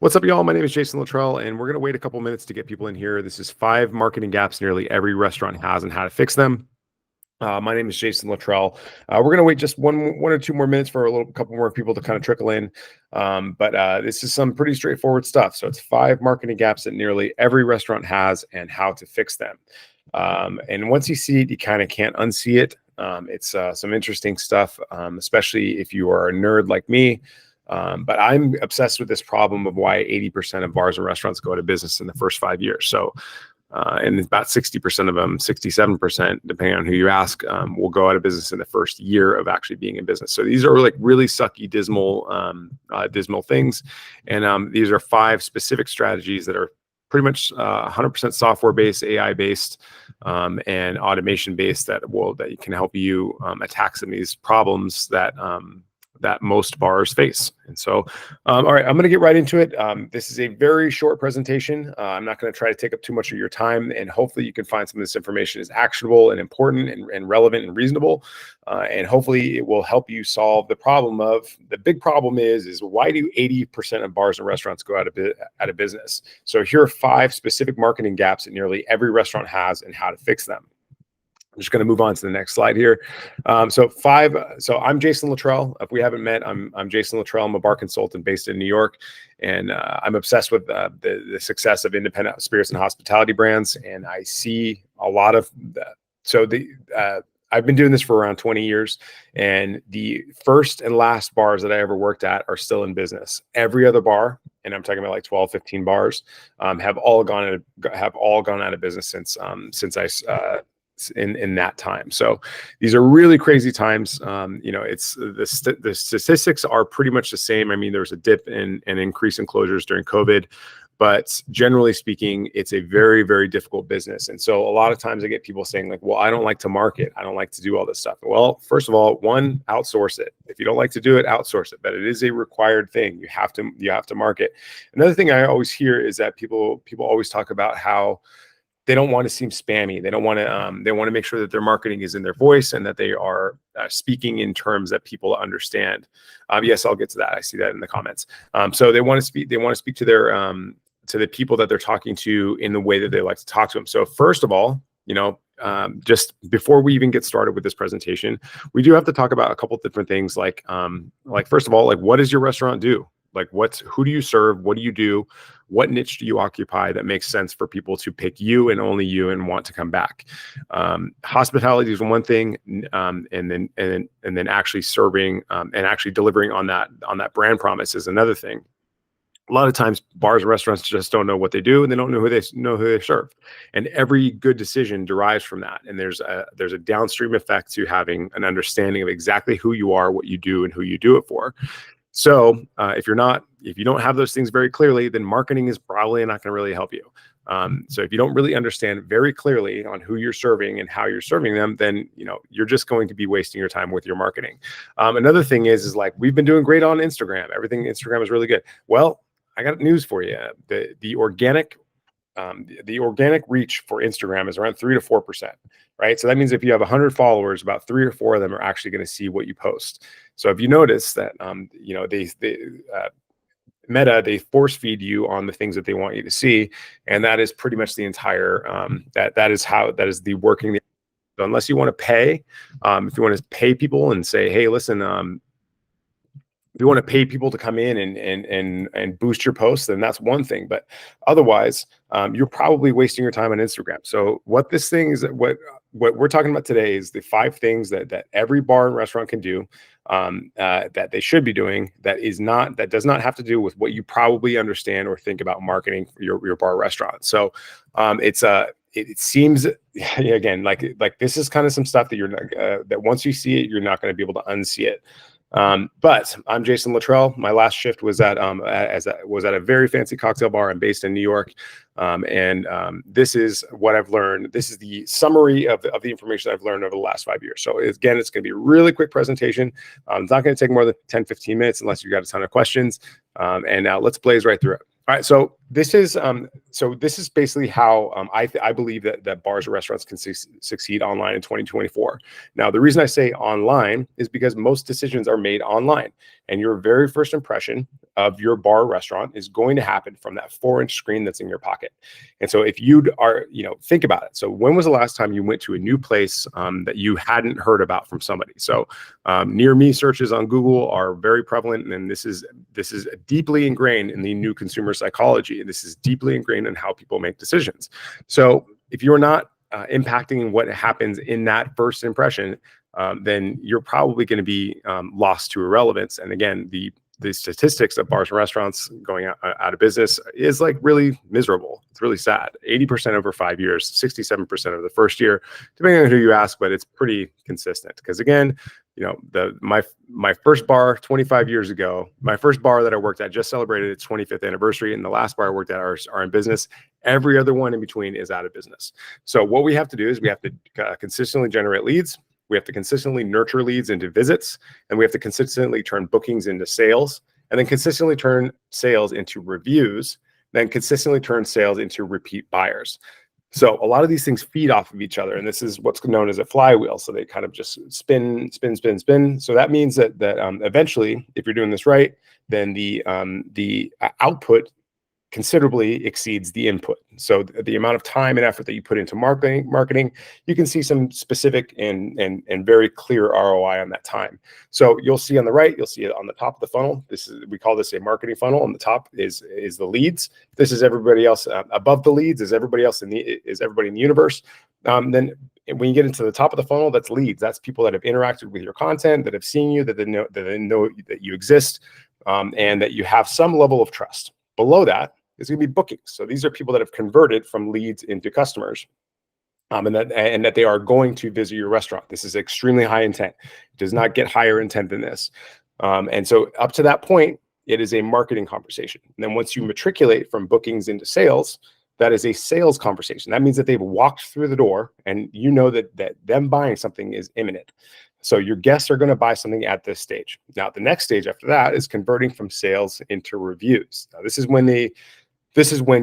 What's up, y'all? My name is Jason Littrell, and we're going to wait a couple minutes to get people in here. This is 5 marketing gaps nearly every restaurant has and how to fix them. My name is Jason Littrell. We're going to wait just one or two more minutes for a couple more people to kind of trickle in. But this is some pretty straightforward stuff. So it's 5 marketing gaps that nearly every restaurant has and how to fix them. And once you see it, you kind of can't unsee it. It's some interesting stuff, especially if you are a nerd like me. But I'm obsessed with this problem of why 80% of bars and restaurants go out of business in the first 5 years. So, and about 60% of them, 67%, depending on who you ask, will go out of business in the first year of actually being in business. So these are like really sucky, dismal things. And these are 5 specific strategies that are pretty much 100% software-based, AI-based, and automation-based that can help you attack some of these problems that most bars face. And so, all right, I'm going to get right into it. This is a very short presentation. I'm not going to try to take up too much of your time, and hopefully you can find some of this information is actionable and important and relevant and reasonable. And hopefully it will help you solve the problem the big problem is why do 80% of bars and restaurants go out of business? So here are 5 specific marketing gaps that nearly every restaurant has and how to fix them. I'm just going to move on to the next slide here. So I'm Jason Littrell. If we haven't met, I'm Jason Littrell. I'm a bar consultant based in New York, and I'm obsessed with the success of independent spirits and hospitality brands. And I see a lot of that. So I've been doing this for around 20 years, and the first and last bars that I ever worked at are still in business. Every other bar, and I'm talking about like 12, 15 bars, have all gone out of business since in that time. So these are really crazy times. It's the statistics are pretty much the same. I mean, there's a dip and increase in closures during COVID, but generally speaking, it's a very, very difficult business. And so a lot of times I get people saying like, well, I don't like to market. I don't like to do all this stuff. Well, first of all, outsource it. If you don't like to do it, outsource it, but it is a required thing. You have to market. Another thing I always hear is that people always talk about how they don't want to seem spammy. They don't want to. They want to make sure that their marketing is in their voice and that they are speaking in terms that people understand. Yes, I'll get to that. I see that in the comments. So they want to speak. They want to speak to their to the people that they're talking to in the way that they like to talk to them. So first of all, just before we even get started with this presentation, we do have to talk about a couple of different things. Like first of all, like what does your restaurant do? Like who do you serve? What do you do? What niche do you occupy that makes sense for people to pick you and only you and want to come back? Hospitality is one thing, and then actually serving and actually delivering on that brand promise is another thing. A lot of times bars and restaurants just don't know what they do and they don't know who they serve. And every good decision derives from that. And there's a downstream effect to having an understanding of exactly who you are, what you do, and who you do it for. So if you don't have those things very clearly, then marketing is probably not going to really help you. So if you don't really understand very clearly on who you're serving and how you're serving them, then you're just going to be wasting your time with your marketing. Another thing is like we've been doing great on Instagram. Everything Instagram is really good. Well, I got news for you. The organic reach for Instagram is around 3 to 4%, right? So that means if you have 100 followers, about 3 or 4 of them are actually going to see what you post. So if you notice that, Meta, they force feed you on the things that they want you to see, and that is pretty much the entire. That is the working. So unless you want to pay, if you want to pay people and say, hey, listen, if you want to pay people to come in and boost your posts, then that's one thing. But otherwise, you're probably wasting your time on Instagram. So what we're talking about today is the 5 things that every bar and restaurant can do, that they should be doing. That does not have to do with what you probably understand or think about marketing for your bar or restaurant. So it seems again like this is kind of some stuff that you're not, that once you see it, you're not going to be able to unsee it. But I'm Jason Littrell. My last shift was at a very fancy cocktail bar. I'm based in New York. This is what I've learned. This is the summary of the information I've learned over the last 5 years. So again, it's going to be a really quick presentation. It's not going to take more than 10, 15 minutes unless you've got a ton of questions. And now let's blaze right through it. All right. So This is so this is basically how I believe that bars or restaurants can succeed online in 2024. Now, the reason I say online is because most decisions are made online, and your very first impression of your bar or restaurant is going to happen from that 4-inch screen that's in your pocket. And so if you are, think about it. So when was the last time you went to a new place that you hadn't heard about from somebody? So near me searches on Google are very prevalent, and this is deeply ingrained in the new consumer psychology. This is deeply ingrained in how people make decisions. So if you're not impacting what happens in that first impression, then you're probably going to be lost to irrelevance. And again, the statistics of bars and restaurants going out of business is like really miserable. It's really sad. 80% over 5 years, 67% over the first year, depending on who you ask, but it's pretty consistent. Because again, my first bar 25 years ago, my first bar that I worked at just celebrated its 25th anniversary, and the last bar I worked at are in business. Every other one in between is out of business. So what we have to do is we have to consistently generate leads. We have to consistently nurture leads into visits, and we have to consistently turn bookings into sales, and then consistently turn sales into reviews, then consistently turn sales into repeat buyers. So a lot of these things feed off of each other, and this is what's known as a flywheel. So they kind of just spin. So that means that eventually, if you're doing this right, then the output considerably exceeds the input. So the amount of time and effort that you put into marketing, you can see some specific and very clear ROI on that time. So you'll see on the right, you'll see it on the top of the funnel. We call this a marketing funnel. On the top is the leads. This is everybody else. Above the leads is everybody else everybody in the universe. Then when you get into the top of the funnel, that's leads. That's people that have interacted with your content, that have seen you, that they know that you exist, and that you have some level of trust. Below that is going to be bookings. So these are people that have converted from leads into customers, and that they are going to visit your restaurant. This is extremely high intent. It does not get higher intent than this. And so up to that point, it is a marketing conversation. And then once you matriculate from bookings into sales, that is a sales conversation. That means that they've walked through the door, and you know that them buying something is imminent. So your guests are going to buy something at this stage. Now, the next stage after that is converting from sales into reviews. Now, this is when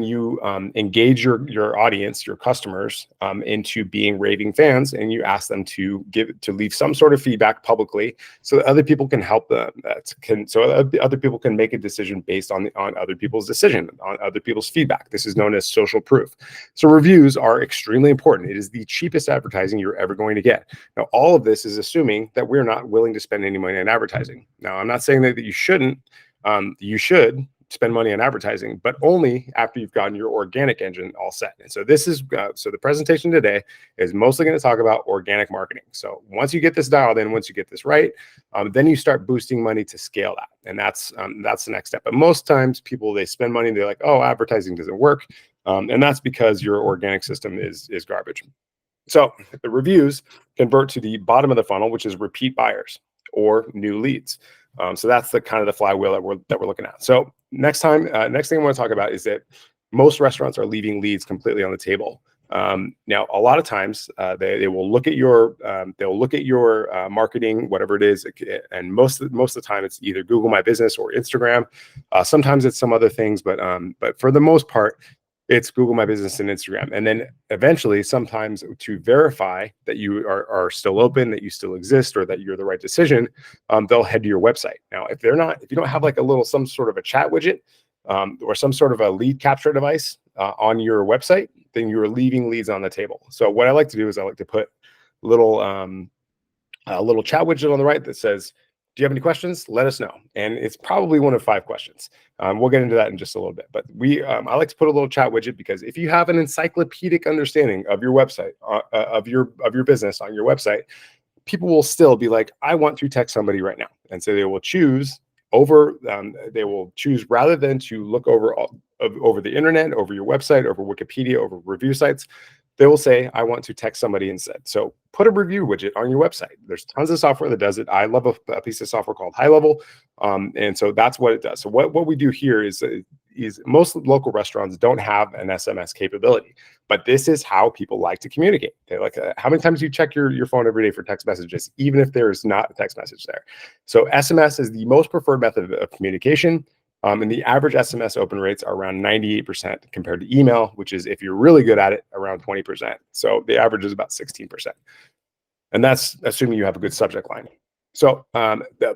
you engage your audience, your customers, into being raving fans, and you ask them to leave some sort of feedback publicly, so that other people can help them. Other people can make a decision based on other people's decision, on other people's feedback. This is known as social proof. So reviews are extremely important. It is the cheapest advertising you're ever going to get. Now, all of this is assuming that we're not willing to spend any money on advertising. Now, I'm not saying that you shouldn't. You should spend money on advertising, but only after you've gotten your organic engine all set. And so this is so the presentation today is mostly going to talk about organic marketing. So once you get this dialed in, once you get this right, then you start boosting money to scale that, and that's the next step. But most times people, they spend money and they're like, oh, advertising doesn't work, and that's because your organic system is garbage. So the reviews convert to the bottom of the funnel, which is repeat buyers or new leads. So that's the kind of the flywheel that we're looking at. So next thing I want to talk about is that most restaurants are leaving leads completely on the table. Now, a lot of times they will look at your marketing, whatever it is, and most of the time it's either Google My Business or Instagram. Sometimes it's some other things, but for the most part, it's Google My Business and Instagram. And then eventually, sometimes to verify that you are still open, that you still exist, or that you're the right decision, they'll head to your website. Now, if you don't have like some sort of a chat widget or some sort of a lead capture device on your website, then you're leaving leads on the table. So what I like to do is I like to put a little chat widget on the right that says, do you have any questions? Let us know. And it's probably one of 5 questions. We'll get into that in just a little bit. But I like to put a little chat widget, because if you have an encyclopedic understanding of your website, of your business on your website, people will still be like, I want to text somebody right now. And so they will choose rather than to look over the internet, over your website, over Wikipedia, over review sites, they will say, I want to text somebody instead. So put a review widget on your website. There's tons of software that does it. I love a piece of software called High Level. And so that's what it does. So what we do here is most local restaurants don't have an SMS capability, but this is how people like to communicate. They like, how many times do you check your phone every day for text messages, even if there's not a text message there? So SMS is the most preferred method of communication. And the average SMS open rates are around 98% compared to email, which is, if you're really good at it, around 20%. So the average is about 16%. And that's assuming you have a good subject line. So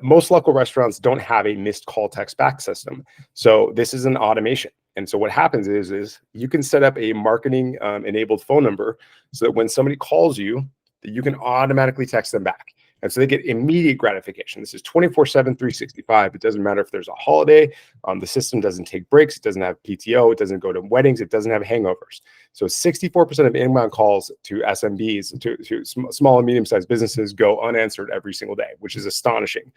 most local restaurants don't have a missed call text back system. So this is an automation. And so what happens is you can set up a marketing enabled phone number so that when somebody calls you, that you can automatically text them back. And so they get immediate gratification. This is 24/7, 365. It doesn't matter if there's a holiday. The system doesn't take breaks. It doesn't have PTO. It doesn't go to weddings. It doesn't have hangovers. So 64% of inbound calls to SMBs, to small and medium-sized businesses, go unanswered every single day, which is astonishing.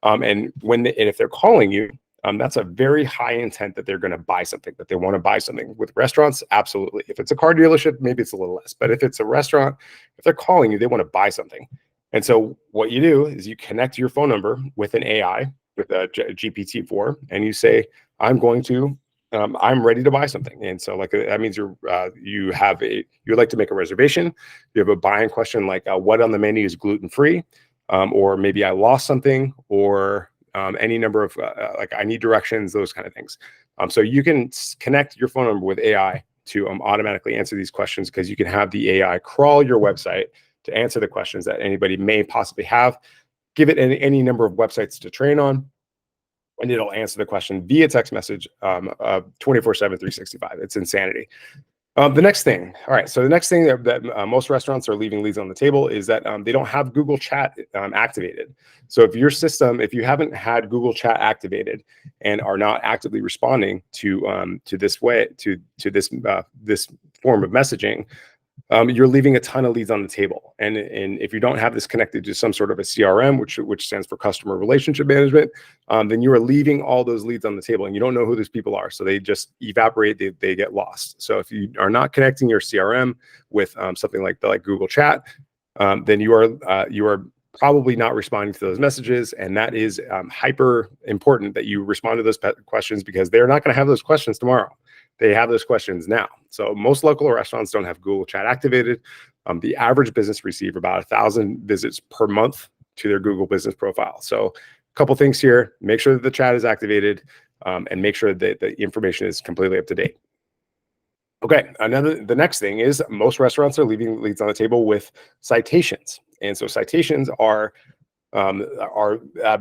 And if they're calling you, that's a very high intent that they're going to buy something, that they want to buy something. With restaurants, absolutely. If it's a car dealership, maybe it's a little less. But if it's a restaurant, if they're calling you, they want to buy something. And so what you do is you connect your phone number with an AI, with a GPT-4, and you say, I'm ready to buy something. And so that means you'd like to make a reservation. You have a buying question like what on the menu is gluten-free, or maybe I lost something, or any number of I need directions, those kind of things. So you can connect your phone number with AI to automatically answer these questions, because you can have the AI crawl your website to answer the questions that anybody may possibly have. Give it any number of websites to train on, and it'll answer the question via text message 24/7, 365. It's insanity. The next thing that most restaurants are leaving leads on the table is that they don't have Google Chat activated. So if you haven't had Google Chat activated and are not actively responding to this form of messaging, you're leaving a ton of leads on the table. And if you don't have this connected to some sort of a CRM, which stands for customer relationship management, then you are leaving all those leads on the table, and you don't know who those people are. So they just evaporate, they get lost. So if you are not connecting your CRM with something like Google Chat, then you are probably not responding to those messages. And that is hyper important that you respond to those questions, because they're not going to have those questions tomorrow. They have those questions now. So most local restaurants don't have Google Chat activated. The average business receive about 1,000 visits per month to their Google business profile. So a couple things here: make sure that the chat is activated, and make sure that the information is completely up to date. Okay, the next thing is most restaurants are leaving leads on the table with citations. And so citations are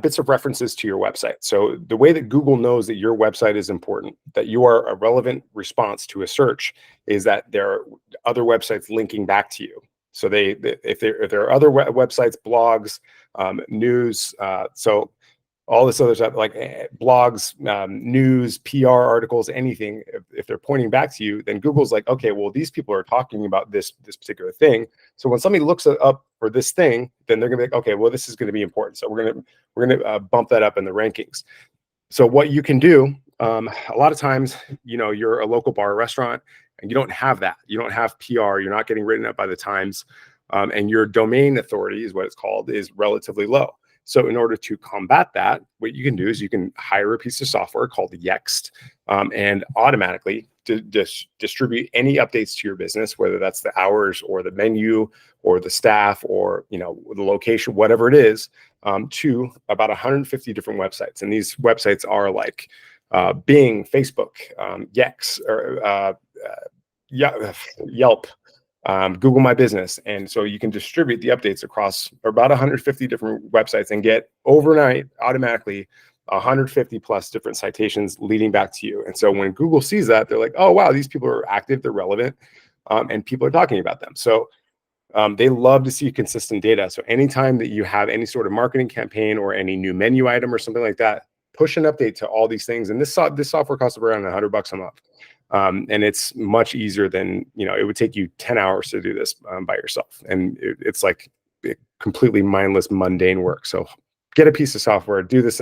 bits of references to your website. So the way that Google knows that your website is important, that you are a relevant response to a search, is that there are other websites linking back to you. So if there are other websites, blogs, news, so all this other stuff like blogs, news, PR articles, anything, if they're pointing back to you, then Google's like, okay, well, these people are talking about this particular thing. So when somebody looks up for this thing, then they're gonna be like, okay, well, this is gonna be important. So we're gonna bump that up in the rankings. So what you can do, a lot of times, you're a local bar or restaurant, and you don't have that. You don't have PR. You're not getting written up by the Times, and your domain authority is what it's called, is relatively low. So in order to combat that, what you can do is you can hire a piece of software called Yext, and automatically distribute any updates to your business, whether that's the hours or the menu or the staff or the location, whatever it is, to about 150 different websites. And these websites are like Bing, Facebook, Yext, or Yelp, Google My Business. And so you can distribute the updates across about 150 different websites and get overnight automatically 150 plus different citations leading back to you. And so when Google sees that, they're like, oh, wow, these people are active, they're relevant, and people are talking about them. So they love to see consistent data. So anytime that you have any sort of marketing campaign or any new menu item or something like that, push an update to all these things. And this software costs around $100 a month. And it's much easier than, it would take you 10 hours to do this by yourself. And it's like completely mindless, mundane work. So get a piece of software, do this,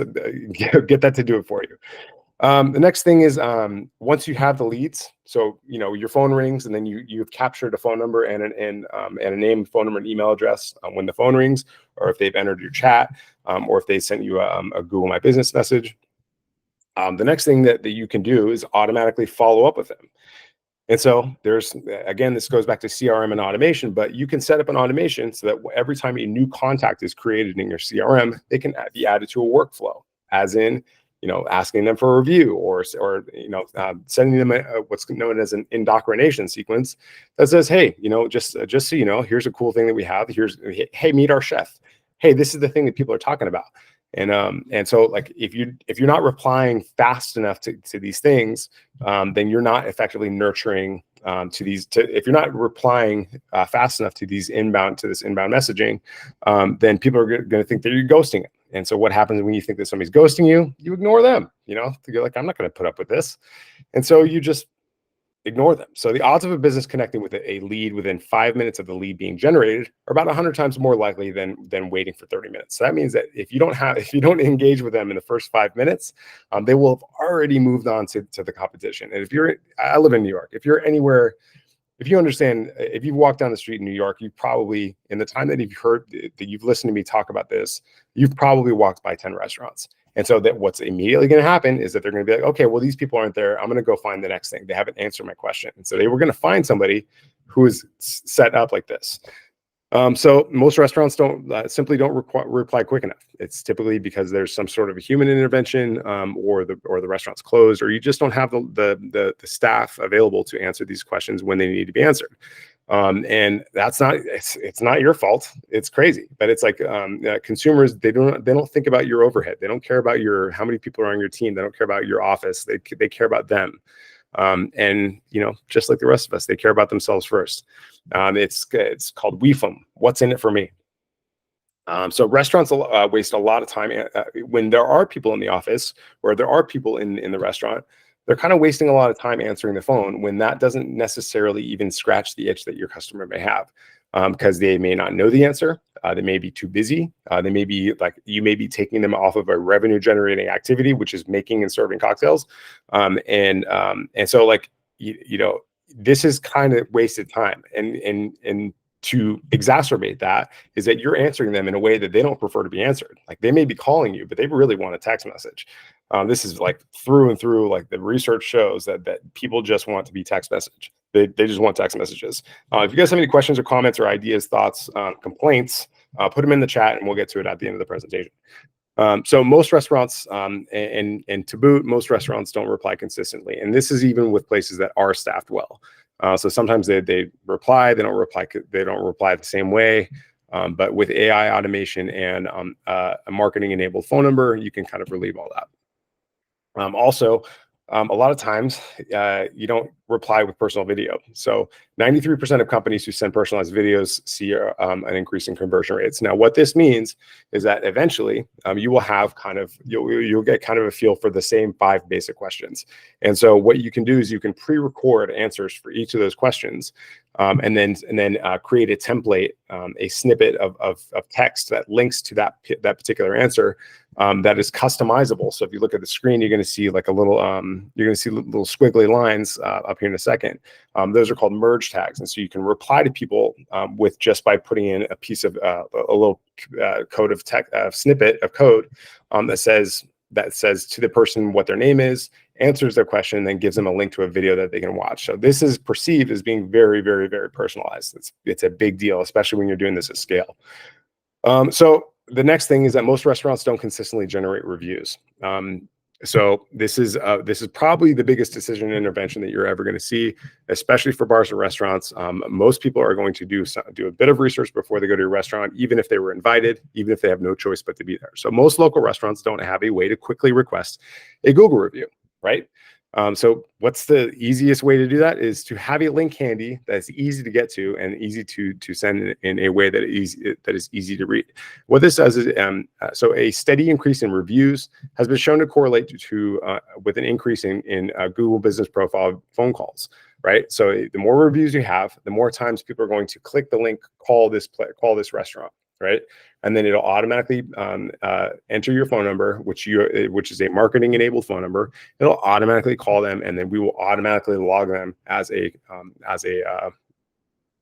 get that to do it for you. The next thing is, once you have the leads, so, your phone rings, and then you've captured a phone number and a name, phone number, and email address when the phone rings, or if they've entered your chat, or if they sent you a Google My Business message. The next thing that you can do is automatically follow up with them. And so again, this goes back to CRM and automation, but you can set up an automation so that every time a new contact is created in your CRM, they can be added to a workflow. As in, asking them for a review, or sending them what's known as an indoctrination sequence that says, hey, just so you know, here's a cool thing that we have. Hey, meet our chef. Hey, this is the thing that people are talking about. And so, like, if you're not replying fast enough to these things, then you're not effectively nurturing if you're not replying fast enough to this inbound messaging, then people are going to think that you're ghosting it. And so what happens when you think that somebody's ghosting you? You ignore them. You're like, I'm not going to put up with this. And so you just ignore them. So the odds of a business connecting with a lead within 5 minutes of the lead being generated are about 100 times more likely than waiting for 30 minutes. So that means that if you don't engage with them in the first 5 minutes, they will have already moved on to the competition. And I live in New York. If you're anywhere, if you've walked down the street in New York, you probably, in the time that you've listened to me talk about this, you've probably walked by 10 restaurants. And so that what's immediately going to happen is that they're going to be like, okay, well, these people aren't there. I'm going to go find the next thing. They haven't answered my question. And so they were going to find somebody who is set up like this. So most restaurants simply don't reply quick enough. It's typically because there's some sort of a human intervention, or the restaurant's closed, or you just don't have the staff available to answer these questions when they need to be answered. And it's not your fault. It's crazy, but it's like consumers, they don't think about your overhead. They don't care about how many people are on your team. They don't care about your office. They care about them. And just like the rest of us, they care about themselves first. It's called WeFM. What's in it for me? So restaurants waste a lot of time when there are people in the office, or there are people in the restaurant. They're kind of wasting a lot of time answering the phone when that doesn't necessarily even scratch the itch that your customer may have, because they may not know the answer. They may be too busy. They may be like, you may be taking them off of a revenue generating activity, which is making and serving cocktails. And so, like, this is kind of wasted time. And to exacerbate that is that you're answering them in a way that they don't prefer to be answered. Like, they may be calling you, but they really want a text message. This is like through and through, like the research shows that people just want to be text message. They just want text messages. If you guys have any questions or comments or ideas, thoughts, complaints, put them in the chat and we'll get to it at the end of the presentation. So most restaurants, and to boot, most restaurants don't reply consistently. And this is even with places that are staffed well. So sometimes they reply, they don't reply the same way. But with AI automation and a marketing enabled phone number, you can kind of relieve all that. Also, a lot of times you don't reply with personal video. So 93% of companies who send personalized videos see an increase in conversion rates. Now, what this means is that eventually you will have you'll get kind of a feel for the same 5 basic questions. And so what you can do is you can pre-record answers for each of those questions, and then create a template, a snippet of text that links to that particular answer, that is customizable. So if you look at the screen, you're going to see like little squiggly lines up here in a second. Those are called merge tags, and so you can reply to people with just by putting in a piece of a little code of text, snippet of code that says to the person what their name is, answers their question, and then gives them a link to a video that they can watch. So this is perceived as being very, very, very personalized. It's a big deal, especially when you're doing this at scale. So the next thing is that most restaurants don't consistently generate reviews. So this is probably the biggest decision intervention that you're ever going to see, especially for bars and restaurants. Most people are going to do a bit of research before they go to your restaurant, even if they were invited, even if they have no choice but to be there. So most local restaurants don't have a way to quickly request a Google review, right? So what's the easiest way to do that is to have a link handy that's easy to get to and easy to send in a way that is easy to read. What this does is, so a steady increase in reviews has been shown to correlate with an increase in Google Business Profile phone calls, right? So the more reviews you have, the more times people are going to click the link, call this restaurant, right? And then it'll automatically enter your phone number, which is a marketing enabled phone number. It'll automatically call them, and then we will automatically log them as a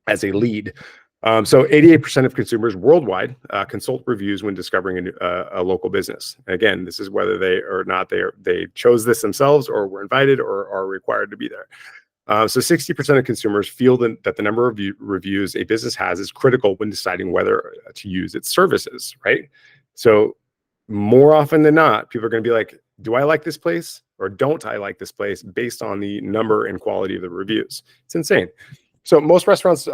lead. So 88% of consumers worldwide consult reviews when discovering a local business. Again, this is whether they chose this themselves or were invited or are required to be there. So 60% of consumers feel that the number of reviews a business has is critical when deciding whether to use its services, right? So more often than not, people are going to be like, do I like this place or don't I like this place based on the number and quality of the reviews? It's insane. So most restaurants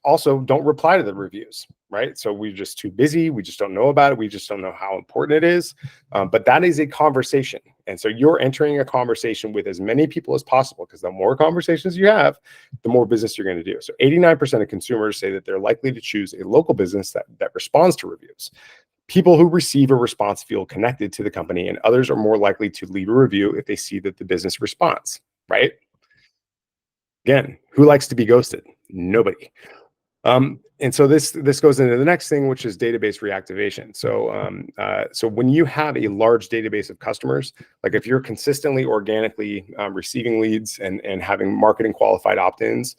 also don't reply to the reviews, right? So we're just too busy. We just don't know about it. We just don't know how important it is. But that is a conversation. And so you're entering a conversation with as many people as possible, because the more conversations you have, the more business you're going to do. So 89% of consumers say that they're likely to choose a local business that responds to reviews. People who receive a response feel connected to the company, and others are more likely to leave a review if they see that the business responds, right? Again, who likes to be ghosted? Nobody. And so this goes into the next thing, which is database reactivation. So when you have a large database of customers, like if you're consistently organically receiving leads and having marketing qualified opt-ins,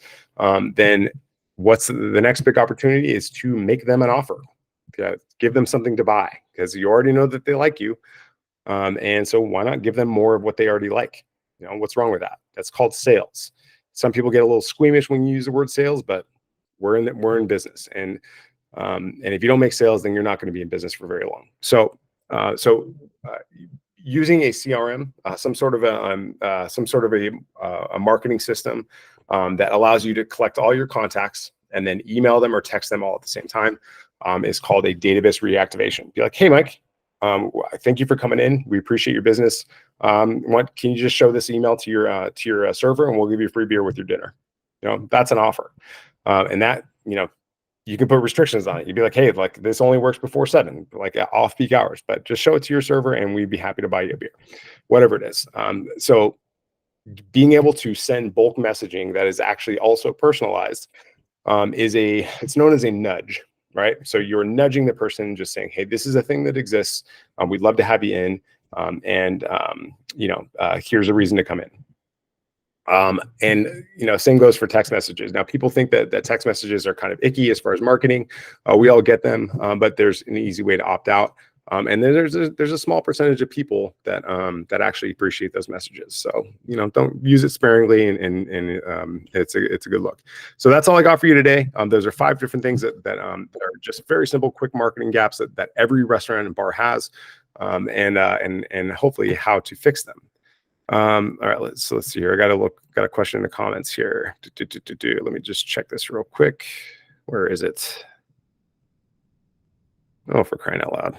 then what's the next big opportunity is to make them an offer. Give them something to buy, because you already know that they like you. And so why not give them more of what they already like? What's wrong with that? That's called sales. Some people get a little squeamish when you use the word sales, but we're in business, and if you don't make sales, then you're not going to be in business for very long. So using a CRM, some sort of a marketing system that allows you to collect all your contacts and then email them or text them all at the same time is called a database reactivation. Be like, hey, Mike, thank you for coming in. We appreciate your business. Can you just show this email to your server, and we'll give you a free beer with your dinner? That's an offer. And that, you can put restrictions on it. You'd be like, hey, like this only works before 7, like off peak hours, but just show it to your server and we'd be happy to buy you a beer, whatever it is. So being able to send bulk messaging that is actually also personalized it's known as a nudge, right? So you're nudging the person, just saying, hey, this is a thing that exists. We'd love to have you in. Here's a reason to come in. Same goes for text messages. Now, people think that text messages are kind of icky as far as marketing. We all get them, but there's an easy way to opt out. And then there's a small percentage of people that actually appreciate those messages. So don't use it sparingly, and it's a good look. So that's all I got for you today. Those are 5 different things that are just very simple, quick marketing gaps that every restaurant and bar has, and hopefully how to fix them. All right, let's see here. Got a question in the comments here. Let me just check this real quick. Where is it? Oh, for crying out loud.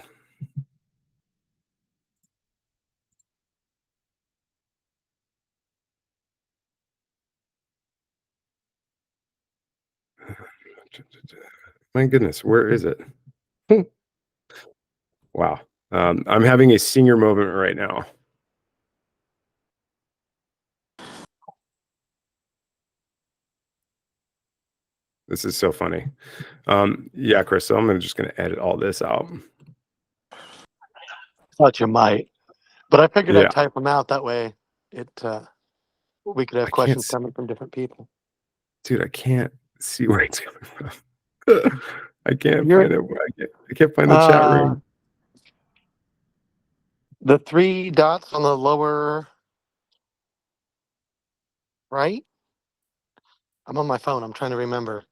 My goodness, where is it? Wow. I'm having a senior moment right now. This is so funny. Yeah, Chris, so I'm just going to edit all this out. Thought you might, but I figured I'd type them out. That way we could have questions coming from different people. Dude, I can't see where it's coming from. I can't find it. I can't find the chat room. The 3 dots on the lower right? I'm on my phone. I'm trying to remember.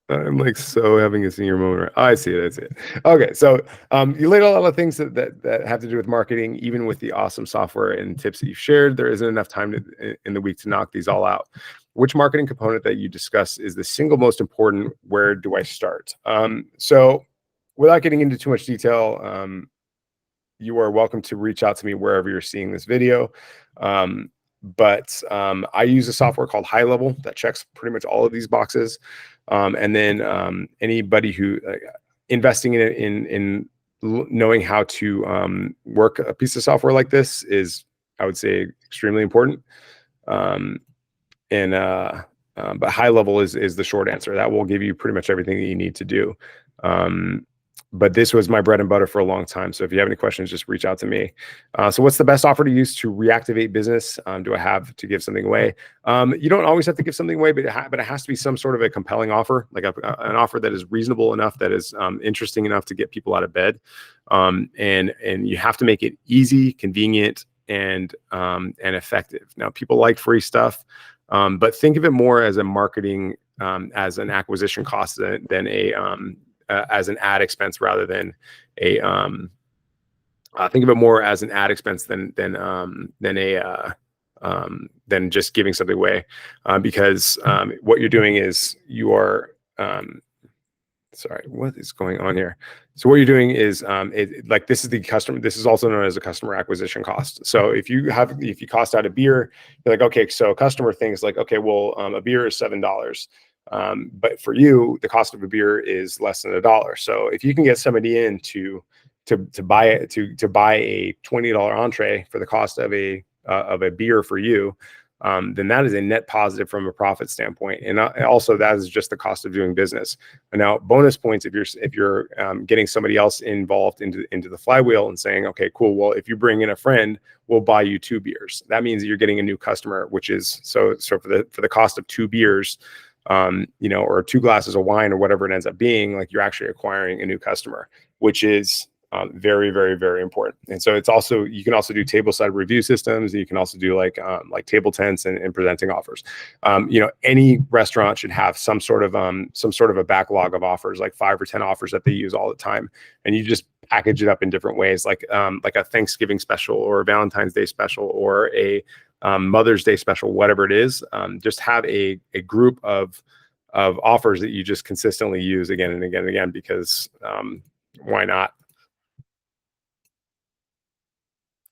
I'm like so having a senior moment. Oh, I see it. Okay, so you laid a lot of things that have to do with marketing, even with the awesome software and tips that you've shared. There isn't enough time in the week to knock these all out. Which marketing component that you discuss is the single most important? Where do I start? So without getting into too much detail, you are welcome to reach out to me wherever you're seeing this video. But I use a software called High Level that checks pretty much all of these boxes. And then anybody who investing in knowing how to work a piece of software like this is, I would say, extremely important. But High Level is the short answer. That will give you pretty much everything that you need to do. But this was my bread and butter for a long time. So if you have any questions, just reach out to me. So what's the best offer to use to reactivate business? Do I have to give something away? You don't always have to give something away, but it has to be some sort of a compelling offer, like an offer that is reasonable enough, that is interesting enough to get people out of bed. And you have to make it easy, convenient, and effective. Now, people like free stuff, but think of it more as a marketing, as an acquisition cost than as an ad expense, rather than think of it more as an ad expense than just giving something away, because what you're doing is you are sorry, what is going on here? So what you're doing is like this is the customer. This is also known as a customer acquisition cost. So if you cost out a beer, you're like, okay, so a customer thinks like, okay, well, a beer is $7. But for you, the cost of a beer is less than $1. So if you can get somebody in to buy a $20 entree for the cost of a beer for you, then that is a net positive from a profit standpoint, and also that is just the cost of doing business. And now, bonus points if you're getting somebody else involved into the flywheel and saying, okay, cool. Well, if you bring in a friend, we'll buy you 2 beers. That means that you're getting a new customer, which is so for the cost of 2 beers, or 2 glasses of wine or whatever it ends up being, like you're actually acquiring a new customer, which is very, very, very important. And so you can also do table side review systems. You can also do like table tents and presenting offers. Any restaurant should have some sort of a backlog of offers, like 5 or 10 offers that they use all the time. And you just package it up in different ways, like a Thanksgiving special or a Valentine's Day special or a Mother's Day special, whatever it is. Just have a group of offers that you just consistently use again and again and again, because why not?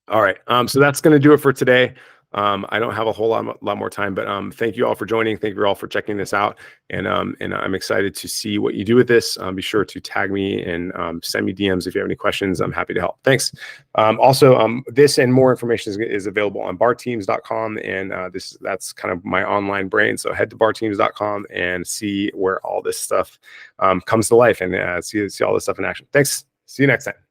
All right. So that's going to do it for today. I don't have a whole lot more time, but thank you all for joining. Thank you all for checking this out. And I'm excited to see what you do with this. Be sure to tag me and send me DMs if you have any questions. I'm happy to help. Thanks. Also, this and more information is available on barteams.com. And that's kind of my online brain. So head to barteams.com and see where all this stuff comes to life, and see all this stuff in action. Thanks. See you next time.